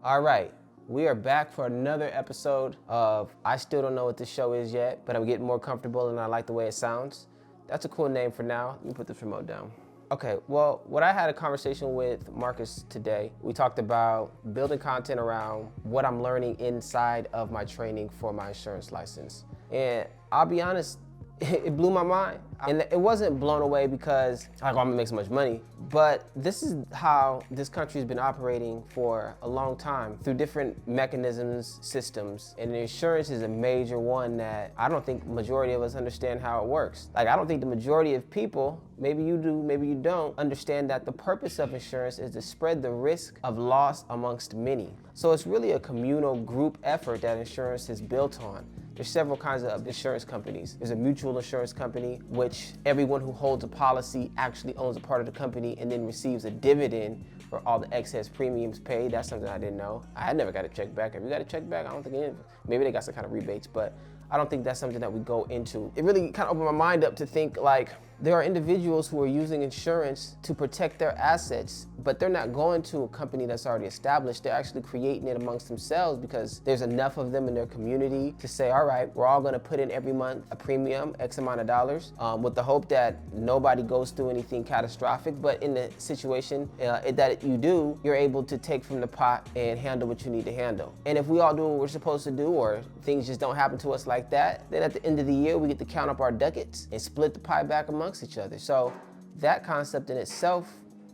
All right, we are back for another episode of I still don't know what this show is yet, but I'm getting more comfortable and I like the way it sounds. That's a cool name for now. Let me put this remote down. Okay, well, what I had a conversation with Marcus today, we talked about building content around what I'm learning inside of my training for my insurance license. And I'll be honest, it blew my mind. And it wasn't blown away because like, oh, I'm gonna make so much money, but this is how this country's been operating for a long time through different mechanisms, systems, and insurance is a major one that I don't think majority of us understand how it works. Like, I don't think the majority of people, maybe you do, maybe you don't, understand that the purpose of insurance is to spread the risk of loss amongst many. So it's really a communal group effort that insurance is built on. There's several kinds of insurance companies. There's a mutual insurance company, which everyone who holds a policy actually owns a part of the company and then receives a dividend for all the excess premiums paid. That's something I didn't know. I had never got a check back. Have you got a check back? I don't think any of it. Maybe they got some kind of rebates, but I don't think that's something that we go into. It really kind of opened my mind up to think like, there are individuals who are using insurance to protect their assets, but they're not going to a company that's already established. They're actually creating it amongst themselves because there's enough of them in their community to say, all right, we're all gonna put in every month a premium, X amount of dollars, with the hope that nobody goes through anything catastrophic. But in the situation that you do, you're able to take from the pot and handle what you need to handle. And if we all do what we're supposed to do, or things just don't happen to us like that, then at the end of the year, we get to count up our ducats and split the pie back amongst each other. So that concept in itself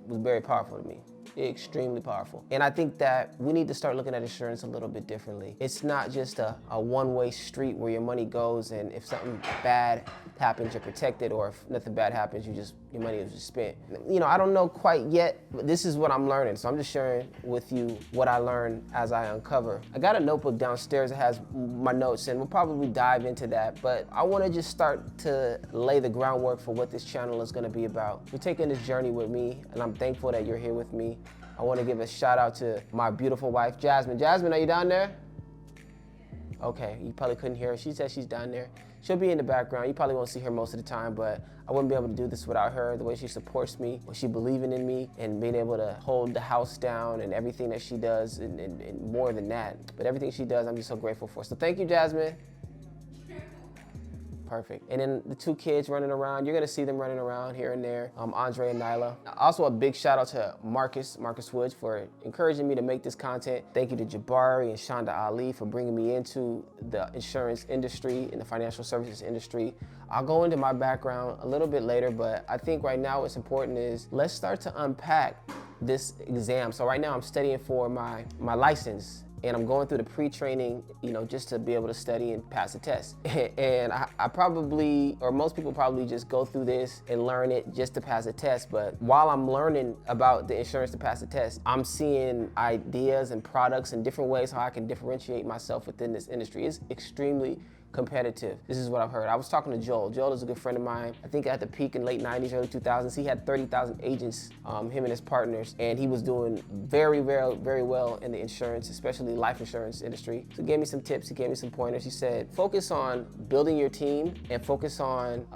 was very powerful to me. Extremely powerful. And I think that we need to start looking at insurance a little bit differently. It's not just a one-way street where your money goes and if something bad happens, you're protected, or if nothing bad happens, your money is just spent. You know, I don't know quite yet, but this is what I'm learning. So I'm just sharing with you what I learned as I uncover. I got a notebook downstairs that has my notes, and we'll probably dive into that, but I want to just start to lay the groundwork for what this channel is going to be about. You're taking this journey with me, and I'm thankful that you're here with me. I want to give a shout out to my beautiful wife, Jasmine. Jasmine, are you down there? Okay, you probably couldn't hear her. She said she's down there. She'll be in the background. You probably won't see her most of the time, but I wouldn't be able to do this without her. The way she supports me, what she believing in me, and being able to hold the house down and everything that she does, and more than that. But everything she does, I'm just so grateful for. So thank you, Jasmine. Perfect. And then the two kids running around, you're gonna see them running around here and there, Andre and Nyla. Also a big shout out to Marcus Woods for encouraging me to make this content. Thank you to Jabari and Shonda Ali for bringing me into the insurance industry and the financial services industry. I'll go into my background a little bit later, but I think right now what's important is let's start to unpack this exam. So right now I'm studying for my license. And I'm going through the pre-training, you know, just to be able to study and pass the test. And I probably, or most people probably just go through this and learn it just to pass a test. But while I'm learning about the insurance to pass the test, I'm seeing ideas and products and different ways how I can differentiate myself within this industry. It's extremely competitive. This is what I've heard. I was talking to Joel. Joel is a good friend of mine. I think at the peak in late 90s, early 2000s, he had 30,000 agents, him and his partners, and he was doing very, very, very well in the insurance, especially life insurance industry. So he gave me some tips, he gave me some pointers. He said, focus on building your team and focus on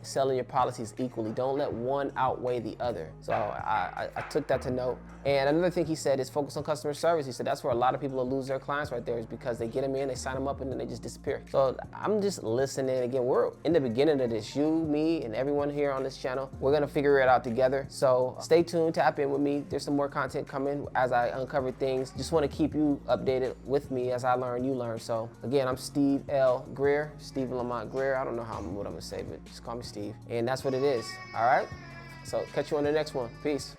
selling your policies equally. Don't let one outweigh the other. So I took that to note. And another thing he said is focus on customer service. He said that's where a lot of people will lose their clients right there, is because they get them in, they sign them up, and then they just disappear. So I'm just listening. Again, we're in the beginning of this. You, me, and everyone here on this channel, we're gonna figure it out together. So stay tuned, tap in with me. There's some more content coming as I uncover things. Just wanna keep you updated with me as I learn, you learn. So again, I'm Steve L. Greer, Steve Lamont Greer. I don't know what I'm gonna say, but just call me Steve. And that's what it is, all right? So catch you on the next one. Peace.